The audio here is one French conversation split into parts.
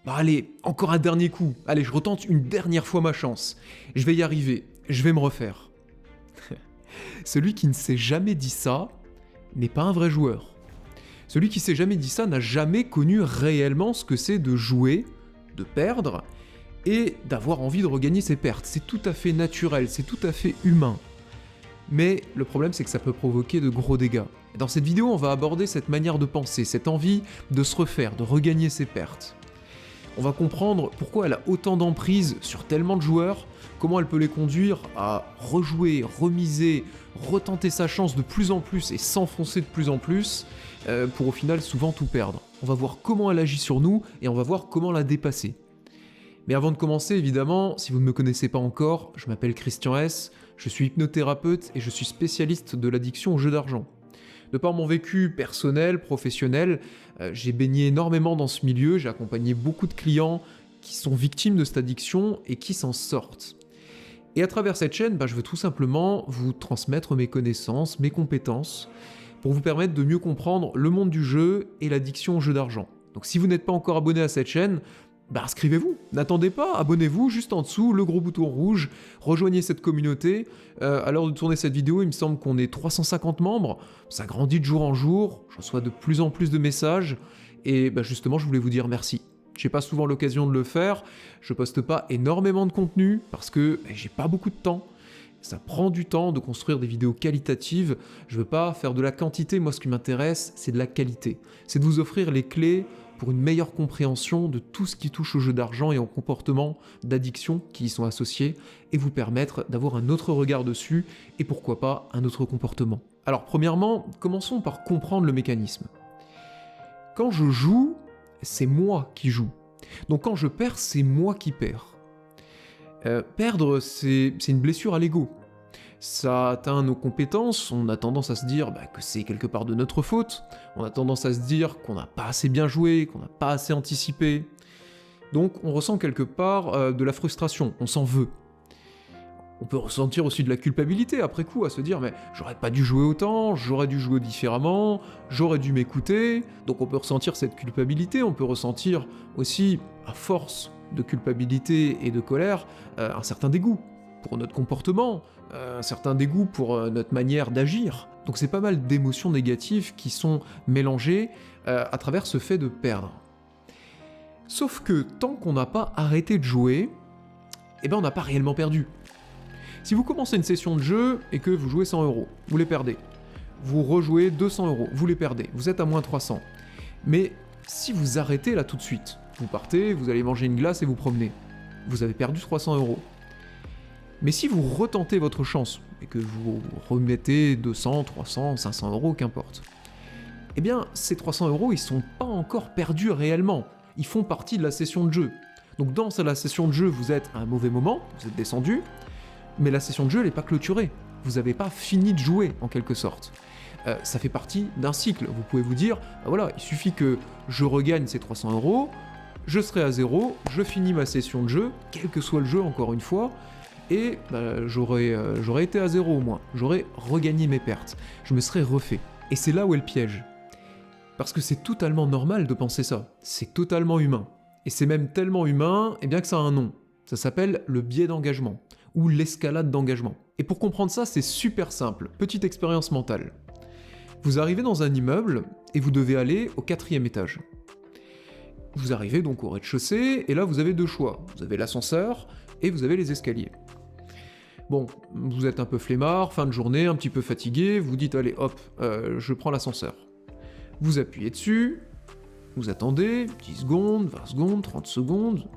Bah allez, encore un dernier coup. Allez, je retente une dernière fois ma chance. Je vais y arriver. Je vais me refaire. Celui qui ne s'est jamais dit ça n'est pas un vrai joueur. Celui qui s'est jamais dit ça n'a jamais connu réellement ce que c'est de jouer, de perdre, et d'avoir envie de regagner ses pertes. C'est tout à fait naturel, c'est tout à fait humain. Mais le problème, c'est que ça peut provoquer de gros dégâts. Et dans cette vidéo, on va aborder cette manière de penser, cette envie de se refaire, de regagner ses pertes. On va comprendre pourquoi elle a autant d'emprise sur tellement de joueurs, comment elle peut les conduire à rejouer, remiser, retenter sa chance de plus en plus et s'enfoncer de plus en plus, pour au final souvent tout perdre. On va voir comment elle agit sur nous et on va voir comment la dépasser. Mais avant de commencer, évidemment, si vous ne me connaissez pas encore, je m'appelle Christian S, je suis hypnothérapeute et je suis spécialiste de l'addiction au jeu d'argent. De par mon vécu personnel, professionnel, j'ai baigné énormément dans ce milieu, j'ai accompagné beaucoup de clients qui sont victimes de cette addiction et qui s'en sortent. Et à travers cette chaîne, je veux tout simplement vous transmettre mes connaissances, mes compétences, pour vous permettre de mieux comprendre le monde du jeu et l'addiction au jeu d'argent. Donc si vous n'êtes pas encore abonné à cette chaîne, inscrivez-vous, n'attendez pas, abonnez-vous juste en dessous, le gros bouton rouge, rejoignez cette communauté. À l'heure de tourner cette vidéo, il me semble qu'on est 350 membres, ça grandit de jour en jour, je reçois de plus en plus de messages, et justement je voulais vous dire merci. J'ai pas souvent l'occasion de le faire, je poste pas énormément de contenu, parce que j'ai pas beaucoup de temps. Ça prend du temps de construire des vidéos qualitatives, je veux pas faire de la quantité, moi ce qui m'intéresse c'est de la qualité. C'est de vous offrir les clés pour une meilleure compréhension de tout ce qui touche au jeu d'argent et au comportement d'addiction qui y sont associés, et vous permettre d'avoir un autre regard dessus, et pourquoi pas un autre comportement. Alors premièrement, commençons par comprendre le mécanisme. Quand je joue, c'est moi qui joue. Donc quand je perds, c'est moi qui perds. Perdre, c'est une blessure à l'ego. Ça atteint nos compétences, on a tendance à se dire que c'est quelque part de notre faute, on a tendance à se dire qu'on n'a pas assez bien joué, qu'on n'a pas assez anticipé. Donc on ressent quelque part de la frustration, on s'en veut. On peut ressentir aussi de la culpabilité après coup, à se dire mais j'aurais pas dû jouer autant, j'aurais dû jouer différemment, j'aurais dû m'écouter. Donc on peut ressentir cette culpabilité, on peut ressentir aussi, à force de culpabilité et de colère, un certain dégoût pour notre comportement, un certain dégoût pour notre manière d'agir. Donc c'est pas mal d'émotions négatives qui sont mélangées à travers ce fait de perdre. Sauf que tant qu'on n'a pas arrêté de jouer, on n'a pas réellement perdu. Si vous commencez une session de jeu et que vous jouez 100 €, vous les perdez. Vous rejouez 200 €, vous les perdez, vous êtes à moins 300. Mais si vous arrêtez là tout de suite, vous partez, vous allez manger une glace et vous promenez, vous avez perdu 300 €. Mais si vous retentez votre chance, et que vous remettez 200, 300, 500 €, qu'importe, ces 300 €, ils sont pas encore perdus réellement, ils font partie de la session de jeu. Donc dans la session de jeu, vous êtes à un mauvais moment, vous êtes descendu, mais la session de jeu, elle n'est pas clôturée, vous n'avez pas fini de jouer, en quelque sorte. Ça fait partie d'un cycle, vous pouvez vous dire, voilà, il suffit que je regagne ces 300 €, je serai à zéro, je finis ma session de jeu, quel que soit le jeu encore une fois, et j'aurais été à zéro au moins, j'aurais regagné mes pertes, je me serais refait. Et c'est là où est le piège. Parce que c'est totalement normal de penser ça, c'est totalement humain. Et c'est même tellement humain, que ça a un nom. Ça s'appelle le biais d'engagement, ou l'escalade d'engagement. Et pour comprendre ça, c'est super simple, petite expérience mentale. Vous arrivez dans un immeuble, et vous devez aller au 4e étage. Vous arrivez donc au rez-de-chaussée, et là vous avez deux choix. Vous avez l'ascenseur, et vous avez les escaliers. Bon, vous êtes un peu flemmard, fin de journée, un petit peu fatigué, vous dites allez hop, je prends l'ascenseur. Vous appuyez dessus, vous attendez, 10 secondes, 20 secondes, 30 secondes,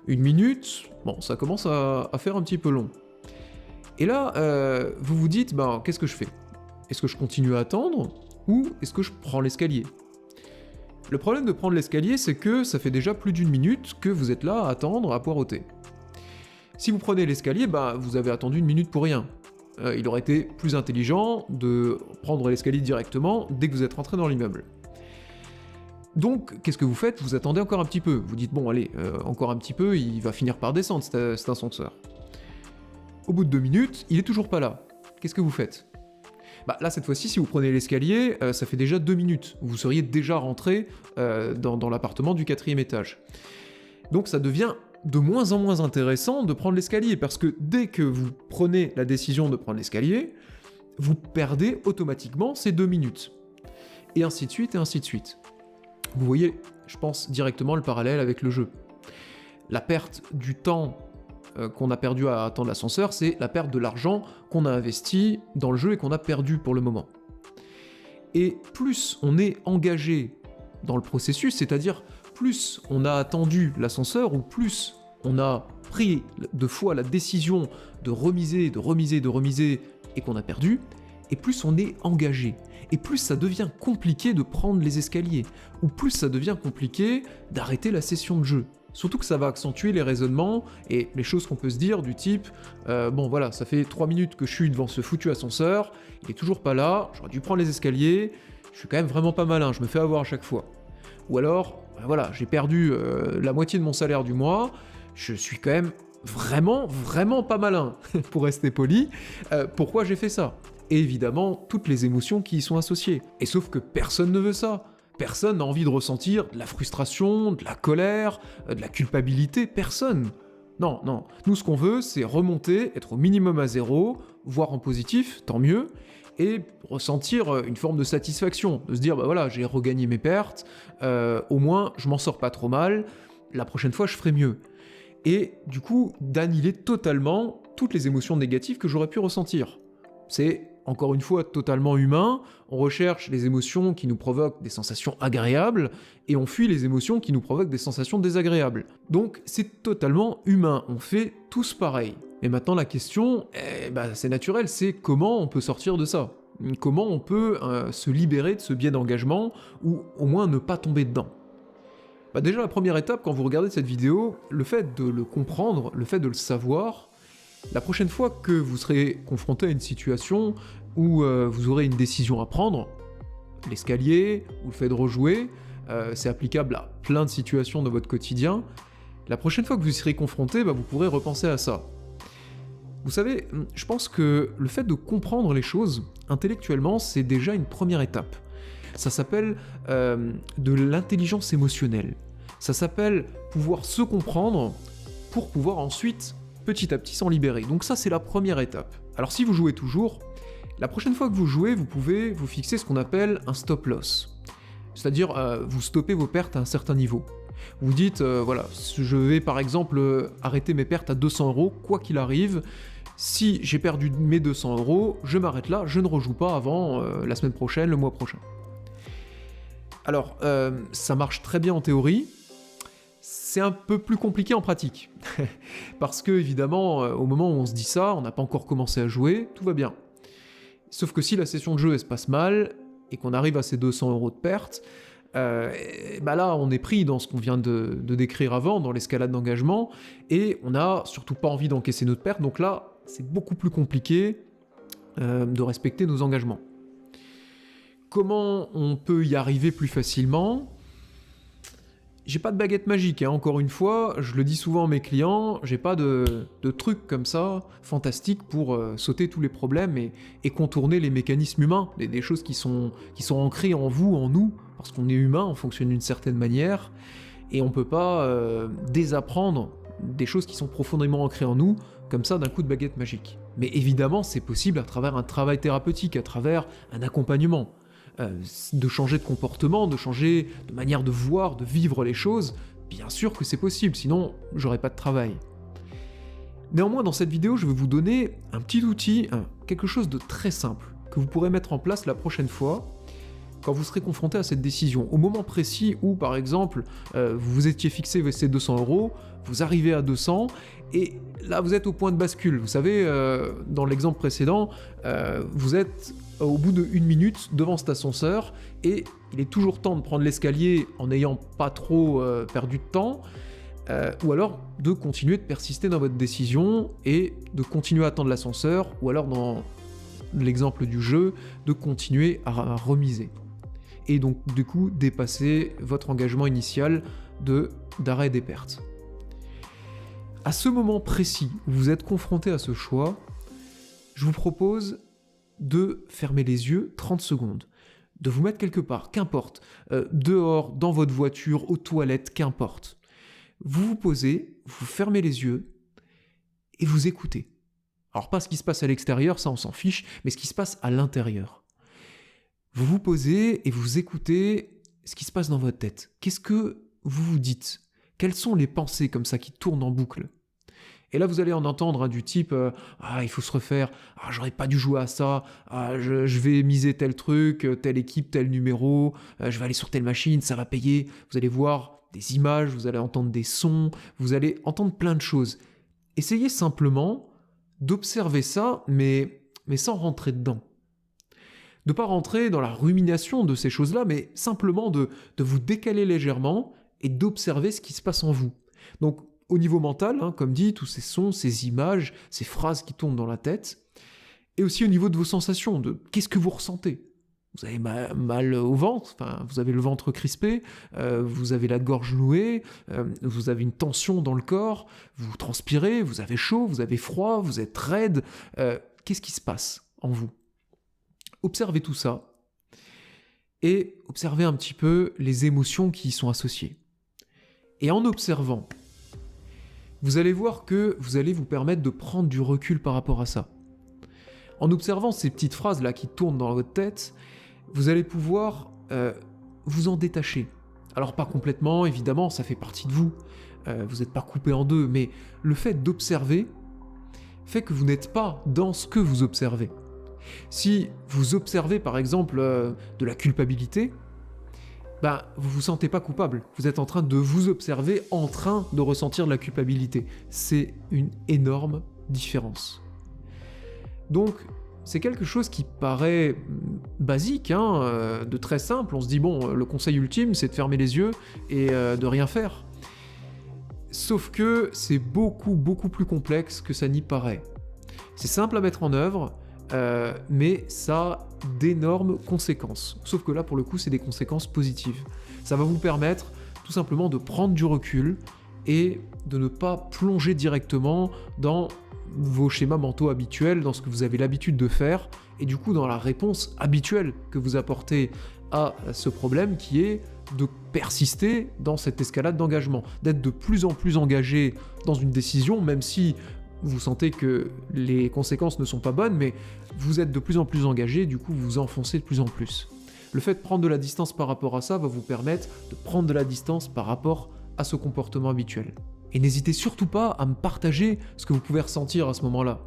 1 minute, bon ça commence à faire un petit peu long. Et là, vous vous dites, qu'est-ce que je fais? Est-ce que je continue à attendre, ou est-ce que je prends l'escalier? Le problème de prendre l'escalier, c'est que ça fait déjà plus d'1 minute que vous êtes là à attendre, à poireauter. Si vous prenez l'escalier, vous avez attendu 1 minute pour rien. Il aurait été plus intelligent de prendre l'escalier directement dès que vous êtes rentré dans l'immeuble. Donc, qu'est-ce que vous faites? Vous attendez encore un petit peu. Vous dites, bon allez, encore un petit peu, il va finir par descendre cet ascenseur. Au bout de 2 minutes, il est toujours pas là. Qu'est-ce que vous faites? Bah là, cette fois-ci, si vous prenez l'escalier, ça fait déjà 2 minutes. Vous seriez déjà rentré dans l'appartement du 4e étage. Donc ça devient de moins en moins intéressant de prendre l'escalier, parce que dès que vous prenez la décision de prendre l'escalier, vous perdez automatiquement ces 2 minutes. Et ainsi de suite, et ainsi de suite. Vous voyez, je pense directement le parallèle avec le jeu. La perte du temps qu'on a perdu à attendre l'ascenseur, c'est la perte de l'argent qu'on a investi dans le jeu et qu'on a perdu pour le moment. Et plus on est engagé dans le processus, c'est-à-dire plus on a attendu l'ascenseur, ou plus on a pris 2 fois la décision de remiser, et qu'on a perdu, et plus on est engagé. Et plus ça devient compliqué de prendre les escaliers, ou plus ça devient compliqué d'arrêter la session de jeu. Surtout que ça va accentuer les raisonnements et les choses qu'on peut se dire du type bon voilà, ça fait 3 minutes que je suis devant ce foutu ascenseur, il est toujours pas là, j'aurais dû prendre les escaliers, je suis quand même vraiment pas malin, je me fais avoir à chaque fois. Ou alors, voilà, j'ai perdu la moitié de mon salaire du mois, je suis quand même vraiment pas malin, pour rester poli, pourquoi j'ai fait ça? Et évidemment, toutes les émotions qui y sont associées. Et sauf que personne ne veut ça. Personne n'a envie de ressentir de la frustration, de la colère, de la culpabilité, personne. Non. Nous, ce qu'on veut, c'est remonter, être au minimum à 0, voire en positif, tant mieux, et ressentir une forme de satisfaction, de se dire, bah voilà, j'ai regagné mes pertes, au moins, je m'en sors pas trop mal, la prochaine fois, je ferai mieux. Et du coup, d'annihiler totalement toutes les émotions négatives que j'aurais pu ressentir. C'est encore une fois totalement humain, on recherche les émotions qui nous provoquent des sensations agréables, et on fuit les émotions qui nous provoquent des sensations désagréables. Donc c'est totalement humain, on fait tous pareil. Et maintenant la question, c'est naturel, c'est comment on peut sortir de ça? Comment on peut se libérer de ce biais d'engagement, ou au moins ne pas tomber dedans? Déjà la première étape, quand vous regardez cette vidéo, le fait de le comprendre, le fait de le savoir, la prochaine fois que vous serez confronté à une situation où vous aurez une décision à prendre, l'escalier ou le fait de rejouer, c'est applicable à plein de situations dans votre quotidien, la prochaine fois que vous y serez confronté, vous pourrez repenser à ça. Vous savez, je pense que le fait de comprendre les choses intellectuellement, c'est déjà une première étape. Ça s'appelle de l'intelligence émotionnelle. Ça s'appelle pouvoir se comprendre pour pouvoir ensuite petit à petit s'en libérer. Donc ça, c'est la première étape. Alors si vous jouez toujours, la prochaine fois que vous jouez, vous pouvez vous fixer ce qu'on appelle un stop loss. C'est-à-dire, vous stoppez vos pertes à un certain niveau. Vous dites, voilà, je vais par exemple arrêter mes pertes à 200 €, quoi qu'il arrive. Si j'ai perdu mes 200 €, je m'arrête là, je ne rejoue pas avant la semaine prochaine, le mois prochain. Alors, ça marche très bien en théorie, c'est un peu plus compliqué en pratique. Parce que, évidemment, au moment où on se dit ça, on n'a pas encore commencé à jouer, tout va bien. Sauf que si la session de jeu elle se passe mal, et qu'on arrive à ces 200 € de perte, là on est pris dans ce qu'on vient de décrire avant, dans l'escalade d'engagement, et on n'a surtout pas envie d'encaisser notre perte, donc là c'est beaucoup plus compliqué de respecter nos engagements. Comment on peut y arriver plus facilement ? J'ai pas de baguette magique, encore une fois, je le dis souvent à mes clients, j'ai pas de trucs comme ça, fantastiques pour sauter tous les problèmes et contourner les mécanismes humains, des choses qui sont ancrées en vous, en nous, parce qu'on est humain, on fonctionne d'une certaine manière, et on peut pas désapprendre des choses qui sont profondément ancrées en nous, comme ça d'un coup de baguette magique. Mais évidemment, c'est possible à travers un travail thérapeutique, à travers un accompagnement. De changer de comportement, de changer de manière de voir, de vivre les choses, bien sûr que c'est possible, sinon j'aurais pas de travail. Néanmoins, dans cette vidéo, je vais vous donner un petit outil, quelque chose de très simple, que vous pourrez mettre en place la prochaine fois, quand vous serez confronté à cette décision. Au moment précis où, par exemple, vous vous étiez fixé ces 200 €, vous arrivez à 200, et là vous êtes au point de bascule. Vous savez, dans l'exemple précédent, vous êtes au bout de 1 minute devant cet ascenseur, et il est toujours temps de prendre l'escalier en n'ayant pas trop perdu de temps, ou alors de continuer de persister dans votre décision, et de continuer à attendre l'ascenseur, ou alors dans l'exemple du jeu, de continuer à remiser. Et donc du coup dépasser votre engagement initial d'arrêt des pertes. À ce moment précis où vous êtes confronté à ce choix, je vous propose de fermer les yeux 30 secondes, de vous mettre quelque part, qu'importe, dehors, dans votre voiture, aux toilettes, qu'importe. Vous vous posez, vous fermez les yeux et vous écoutez. Alors pas ce qui se passe à l'extérieur, ça on s'en fiche, mais ce qui se passe à l'intérieur. Vous vous posez et vous écoutez ce qui se passe dans votre tête. Qu'est-ce que vous vous dites ? Quelles sont les pensées comme ça qui tournent en boucle ? Et là, vous allez en entendre du type il faut se refaire, j'aurais pas dû jouer à ça, je vais miser tel truc, telle équipe, tel numéro, je vais aller sur telle machine, ça va payer. » Vous allez voir des images, vous allez entendre des sons, vous allez entendre plein de choses. Essayez simplement d'observer ça, mais sans rentrer dedans. De ne pas rentrer dans la rumination de ces choses-là, mais simplement de vous décaler légèrement et d'observer ce qui se passe en vous. Donc, au niveau mental, comme dit, tous ces sons, ces images, ces phrases qui tournent dans la tête, et aussi au niveau de vos sensations, de qu'est-ce que vous ressentez. Vous avez mal au ventre, vous avez le ventre crispé, vous avez la gorge nouée, vous avez une tension dans le corps, vous transpirez, vous avez chaud, vous avez froid, vous êtes raide. Qu'est-ce qui se passe en vous ? Observez tout ça et observez un petit peu les émotions qui y sont associées. Et en observant, vous allez voir que vous allez vous permettre de prendre du recul par rapport à ça. En observant ces petites phrases-là qui tournent dans votre tête, vous allez pouvoir vous en détacher. Alors pas complètement, évidemment, ça fait partie de vous. Vous n'êtes pas coupé en deux, mais le fait d'observer fait que vous n'êtes pas dans ce que vous observez. Si vous observez par exemple de la culpabilité, vous vous sentez pas coupable. Vous êtes en train de vous observer en train de ressentir de la culpabilité. C'est une énorme différence. Donc, c'est quelque chose qui paraît basique, de très simple. On se dit, le conseil ultime, c'est de fermer les yeux et de rien faire. Sauf que c'est beaucoup, beaucoup plus complexe que ça n'y paraît. C'est simple à mettre en œuvre, mais ça a d'énormes conséquences. Sauf que là, pour le coup, c'est des conséquences positives. Ça va vous permettre tout simplement de prendre du recul et de ne pas plonger directement dans vos schémas mentaux habituels, dans ce que vous avez l'habitude de faire, et du coup dans la réponse habituelle que vous apportez à ce problème qui est de persister dans cette escalade d'engagement, d'être de plus en plus engagé dans une décision, même si vous sentez que les conséquences ne sont pas bonnes, mais vous êtes de plus en plus engagé, du coup vous vous enfoncez de plus en plus. Le fait de prendre de la distance par rapport à ça va vous permettre de prendre de la distance par rapport à ce comportement habituel. Et n'hésitez surtout pas à me partager ce que vous pouvez ressentir à ce moment-là.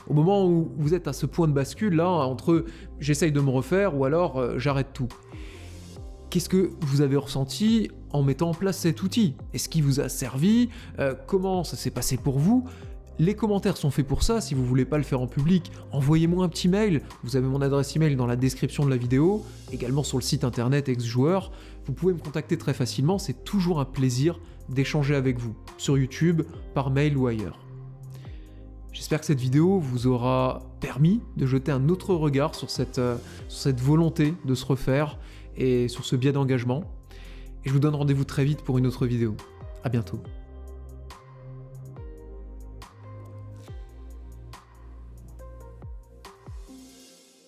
Au moment où vous êtes à ce point de bascule là, entre j'essaye de me refaire ou alors j'arrête tout. Qu'est-ce que vous avez ressenti en mettant en place cet outil ? Est-ce qu'il vous a servi ? Comment ça s'est passé pour vous ? Les commentaires sont faits pour ça. Si vous voulez pas le faire en public, envoyez-moi un petit mail. Vous avez mon adresse email dans la description de la vidéo, également sur le site internet ex-joueur. Vous pouvez me contacter très facilement, c'est toujours un plaisir d'échanger avec vous, sur YouTube, par mail ou ailleurs. J'espère que cette vidéo vous aura permis de jeter un autre regard sur cette volonté de se refaire et sur ce biais d'engagement. Et je vous donne rendez-vous très vite pour une autre vidéo. À bientôt.